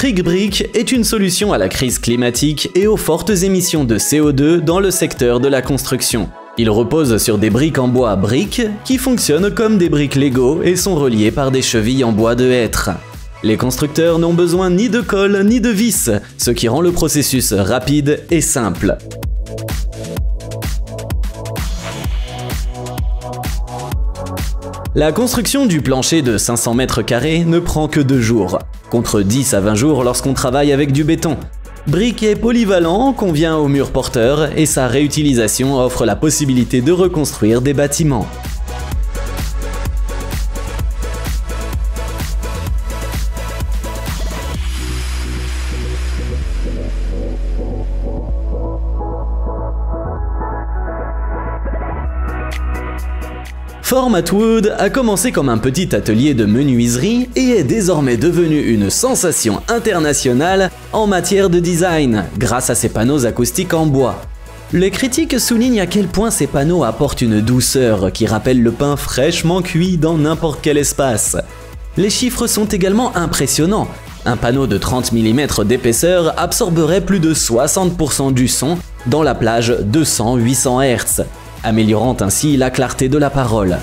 TrickBrick est une solution à la crise climatique et aux fortes émissions de CO2 dans le secteur de la construction. Il repose sur des briques en bois briques qui fonctionnent comme des briques Lego et sont reliées par des chevilles en bois de hêtre. Les constructeurs n'ont besoin ni de colle ni de vis, ce qui rend le processus rapide et simple. La construction du plancher de 500 mètres carrés ne prend que 2 jours, contre 10 à 20 jours lorsqu'on travaille avec du béton. Brick est polyvalent, convient aux murs porteurs et sa réutilisation offre la possibilité de reconstruire des bâtiments. Format Wood a commencé comme un petit atelier de menuiserie et est désormais devenu une sensation internationale en matière de design, grâce à ses panneaux acoustiques en bois. Les critiques soulignent à quel point ces panneaux apportent une douceur qui rappelle le pain fraîchement cuit dans n'importe quel espace. Les chiffres sont également impressionnants. Un panneau de 30 mm d'épaisseur absorberait plus de 60% du son dans la plage 200-800 Hz. Améliorant ainsi la clarté de la parole.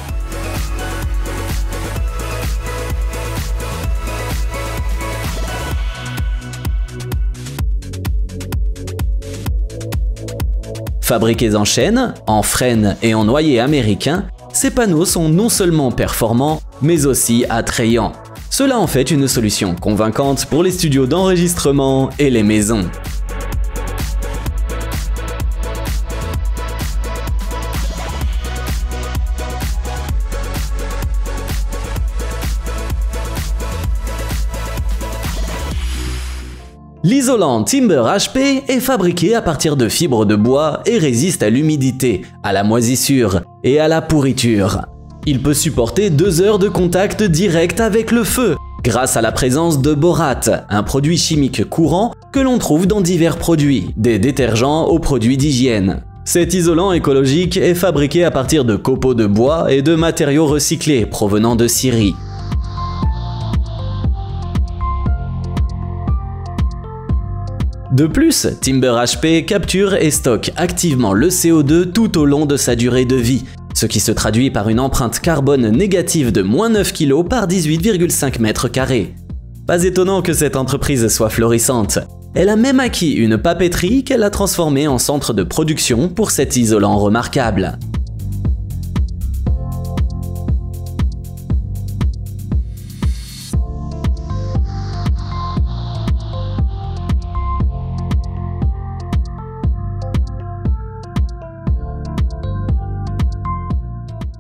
Fabriqués en chêne, en frêne et en noyer américain, ces panneaux sont non seulement performants, mais aussi attrayants. Cela en fait une solution convaincante pour les studios d'enregistrement et les maisons. L'isolant Timber HP est fabriqué à partir de fibres de bois et résiste à l'humidité, à la moisissure et à la pourriture. Il peut supporter 2 heures de contact direct avec le feu, grâce à la présence de borate, un produit chimique courant que l'on trouve dans divers produits, des détergents aux produits d'hygiène. Cet isolant écologique est fabriqué à partir de copeaux de bois et de matériaux recyclés provenant de Syrie. De plus, Timber HP capture et stocke activement le CO2 tout au long de sa durée de vie, ce qui se traduit par une empreinte carbone négative de -9 kg par 18,5 m². Pas étonnant que cette entreprise soit florissante. Elle a même acquis une papeterie qu'elle a transformée en centre de production pour cet isolant remarquable.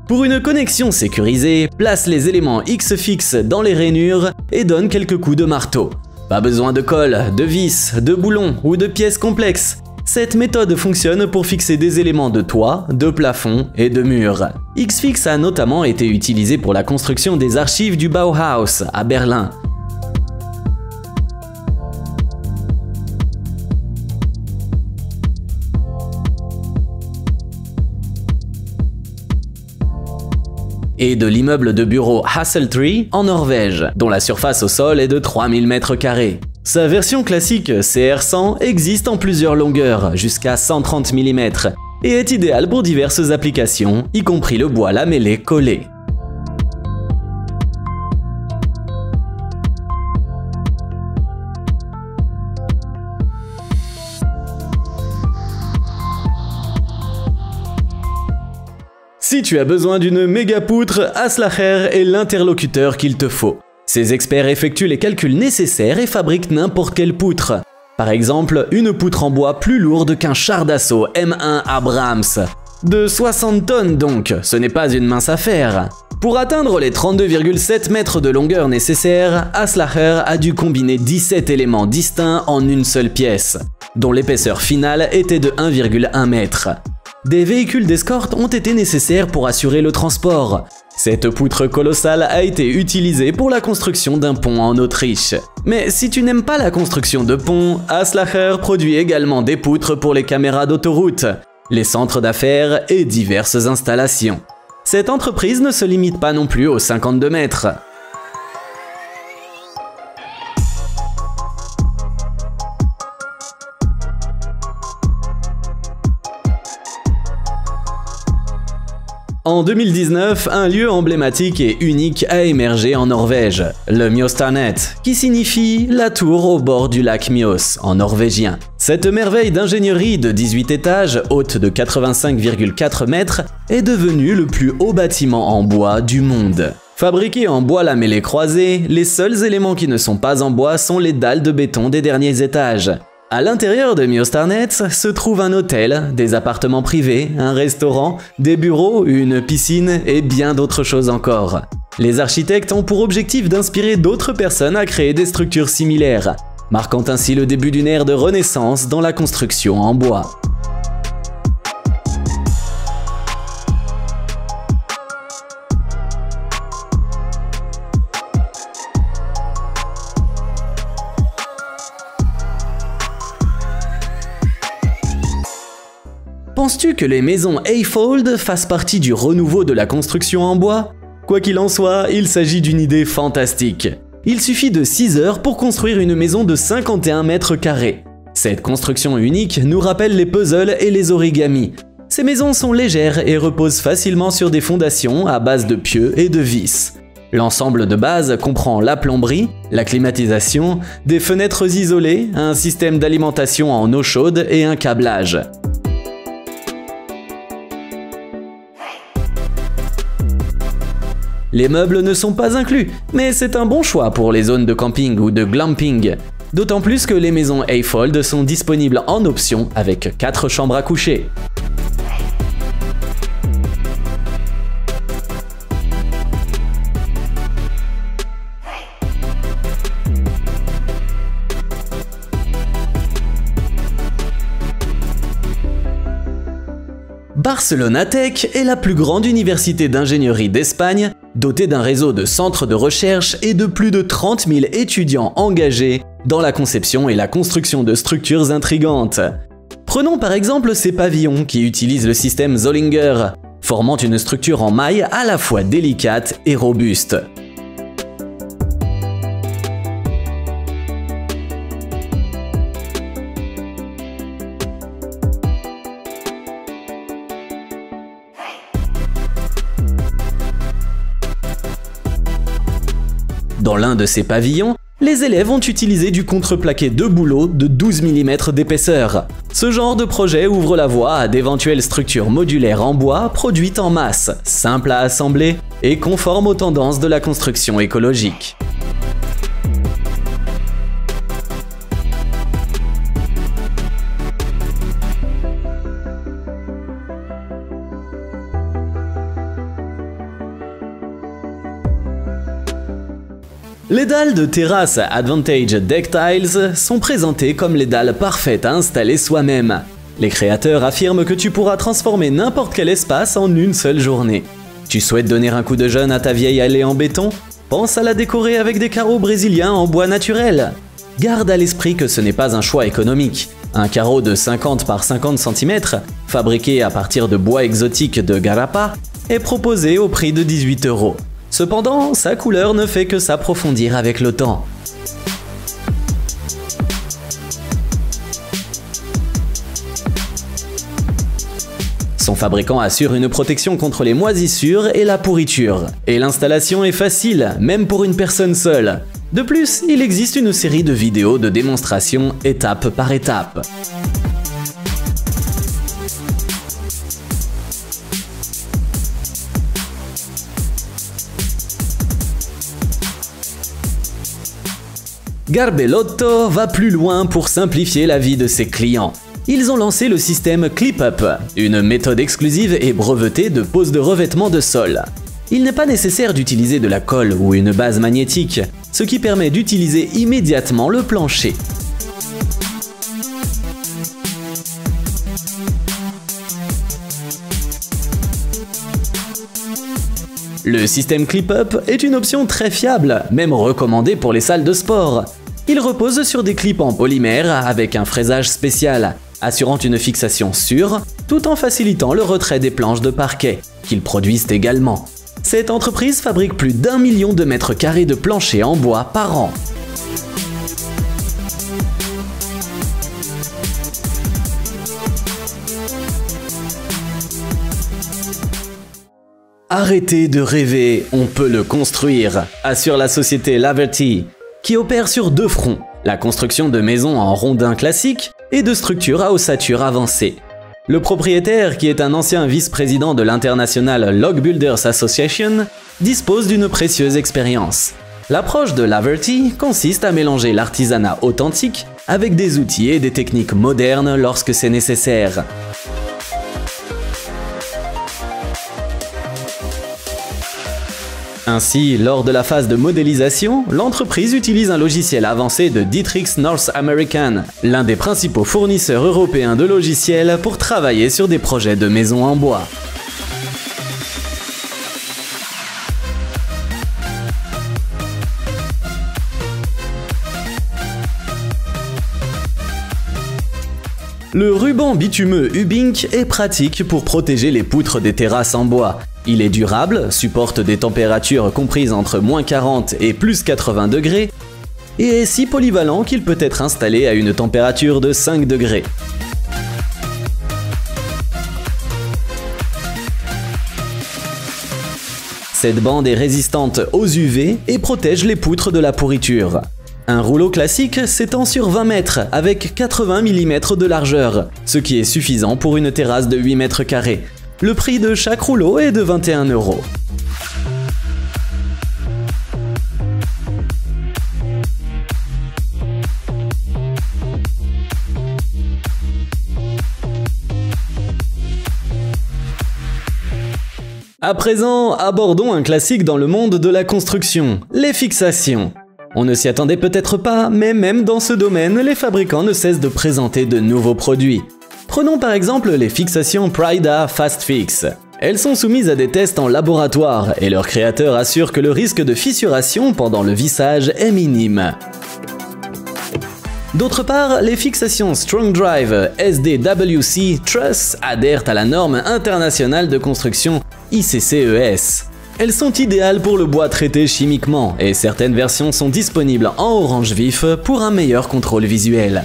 Pour une connexion sécurisée, place les éléments X-Fix dans les rainures et donne quelques coups de marteau. Pas besoin de colle, de vis, de boulons ou de pièces complexes. Cette méthode fonctionne pour fixer des éléments de toit, de plafond et de murs. X-Fix a notamment été utilisé pour la construction des archives du Bauhaus à Berlin. Et de l'immeuble de bureau Hasseltree en Norvège, dont la surface au sol est de 3000 m². Sa version classique CR100 existe en plusieurs longueurs, jusqu'à 130 mm, et est idéale pour diverses applications, y compris le bois lamellé collé. Si tu as besoin d'une méga poutre, Aslacher est l'interlocuteur qu'il te faut. Ces experts effectuent les calculs nécessaires et fabriquent n'importe quelle poutre. Par exemple, une poutre en bois plus lourde qu'un char d'assaut M1 Abrams. De 60 tonnes donc, ce n'est pas une mince affaire. Pour atteindre les 32,7 mètres de longueur nécessaires, Aslacher a dû combiner 17 éléments distincts en une seule pièce, dont l'épaisseur finale était de 1,1 mètre. Des véhicules d'escorte ont été nécessaires pour assurer le transport. Cette poutre colossale a été utilisée pour la construction d'un pont en Autriche. Mais si tu n'aimes pas la construction de ponts, Aslacher produit également des poutres pour les caméras d'autoroute, les centres d'affaires et diverses installations. Cette entreprise ne se limite pas non plus aux 52 mètres. En 2019, un lieu emblématique et unique a émergé en Norvège, le Mjøstårnet, qui signifie la tour au bord du lac Mjøs en norvégien. Cette merveille d'ingénierie de 18 étages, haute de 85,4 mètres, est devenue le plus haut bâtiment en bois du monde. Fabriqué en bois lamellé croisé, les seuls éléments qui ne sont pas en bois sont les dalles de béton des derniers étages. À l'intérieur de Mjøstårnet se trouve un hôtel, des appartements privés, un restaurant, des bureaux, une piscine et bien d'autres choses encore. Les architectes ont pour objectif d'inspirer d'autres personnes à créer des structures similaires, marquant ainsi le début d'une ère de renaissance dans la construction en bois. Penses-tu que les maisons Eifold fassent partie du renouveau de la construction en bois? Quoi qu'il en soit, il s'agit d'une idée fantastique. Il suffit de 6 heures pour construire une maison de 51 mètres carrés. Cette construction unique nous rappelle les puzzles et les origamis. Ces maisons sont légères et reposent facilement sur des fondations à base de pieux et de vis. L'ensemble de base comprend la plomberie, la climatisation, des fenêtres isolées, un système d'alimentation en eau chaude et un câblage. Les meubles ne sont pas inclus, mais c'est un bon choix pour les zones de camping ou de glamping. D'autant plus que les maisons Eifold sont disponibles en option avec 4 chambres à coucher. Barcelona Tech est la plus grande université d'ingénierie d'Espagne, dotée d'un réseau de centres de recherche et de plus de 30 000 étudiants engagés dans la conception et la construction de structures intrigantes. Prenons par exemple ces pavillons qui utilisent le système Zollinger, formant une structure en maille à la fois délicate et robuste. Dans l'un de ces pavillons, les élèves ont utilisé du contreplaqué de bouleau de 12 mm d'épaisseur. Ce genre de projet ouvre la voie à d'éventuelles structures modulaires en bois produites en masse, simples à assembler et conformes aux tendances de la construction écologique. Les dalles de terrasse Advantage Deck Tiles sont présentées comme les dalles parfaites à installer soi-même. Les créateurs affirment que tu pourras transformer n'importe quel espace en une seule journée. Tu souhaites donner un coup de jeune à ta vieille allée en béton? Pense à la décorer avec des carreaux brésiliens en bois naturel. Garde à l'esprit que ce n'est pas un choix économique. Un carreau de 50 par 50 cm, fabriqué à partir de bois exotique de Garapa, est proposé au prix de 18 €. Cependant, sa couleur ne fait que s'approfondir avec le temps. Son fabricant assure une protection contre les moisissures et la pourriture. Et l'installation est facile, même pour une personne seule. De plus, il existe une série de vidéos de démonstration étape par étape. Garbellotto va plus loin pour simplifier la vie de ses clients. Ils ont lancé le système ClipUp, une méthode exclusive et brevetée de pose de revêtement de sol. Il n'est pas nécessaire d'utiliser de la colle ou une base magnétique, ce qui permet d'utiliser immédiatement le plancher. Le système ClipUp est une option très fiable, même recommandée pour les salles de sport. Il repose sur des clips en polymère avec un fraisage spécial, assurant une fixation sûre, tout en facilitant le retrait des planches de parquet, qu'ils produisent également. Cette entreprise fabrique plus d'1 million de mètres carrés de planchers en bois par an. Arrêtez de rêver, on peut le construire, assure la société Laverty, qui opère sur deux fronts, la construction de maisons en rondins classiques et de structures à ossature avancée. Le propriétaire, qui est un ancien vice-président de l'International Log Builders Association, dispose d'une précieuse expérience. L'approche de Laverty consiste à mélanger l'artisanat authentique avec des outils et des techniques modernes lorsque c'est nécessaire. Ainsi, lors de la phase de modélisation, l'entreprise utilise un logiciel avancé de Dietrich North American, l'un des principaux fournisseurs européens de logiciels pour travailler sur des projets de maisons en bois. Le ruban bitumeux Hubink est pratique pour protéger les poutres des terrasses en bois. Il est durable, supporte des températures comprises entre -40 et +80 degrés, et est si polyvalent qu'il peut être installé à une température de 5 degrés. Cette bande est résistante aux UV et protège les poutres de la pourriture. Un rouleau classique s'étend sur 20 mètres avec 80 mm de largeur, ce qui est suffisant pour une terrasse de 8 mètres carrés. Le prix de chaque rouleau est de 21 €. À présent, abordons un classique dans le monde de la construction, les fixations. On ne s'y attendait peut-être pas, mais même dans ce domaine, les fabricants ne cessent de présenter de nouveaux produits. Prenons par exemple les fixations Pryda Fast Fix. Elles sont soumises à des tests en laboratoire et leur créateur assure que le risque de fissuration pendant le vissage est minime. D'autre part, les fixations Strong Drive SDWC Truss adhèrent à la norme internationale de construction ICCES. Elles sont idéales pour le bois traité chimiquement et certaines versions sont disponibles en orange vif pour un meilleur contrôle visuel.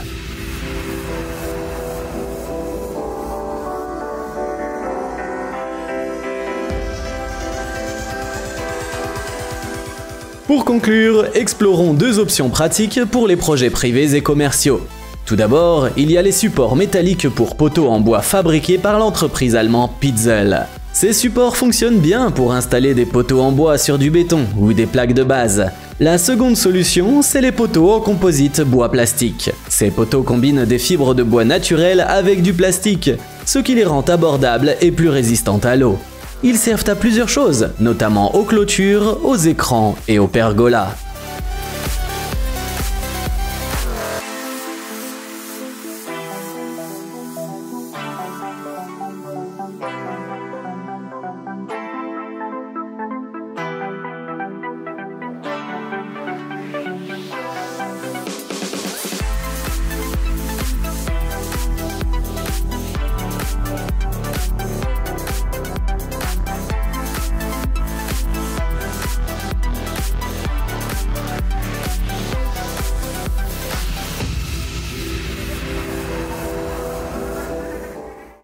Pour conclure, explorons deux options pratiques pour les projets privés et commerciaux. Tout d'abord, il y a les supports métalliques pour poteaux en bois fabriqués par l'entreprise allemande Pitzel. Ces supports fonctionnent bien pour installer des poteaux en bois sur du béton ou des plaques de base. La seconde solution, c'est les poteaux en composite bois plastique. Ces poteaux combinent des fibres de bois naturelles avec du plastique, ce qui les rend abordables et plus résistants à l'eau. Ils servent à plusieurs choses, notamment aux clôtures, aux écrans et aux pergolas.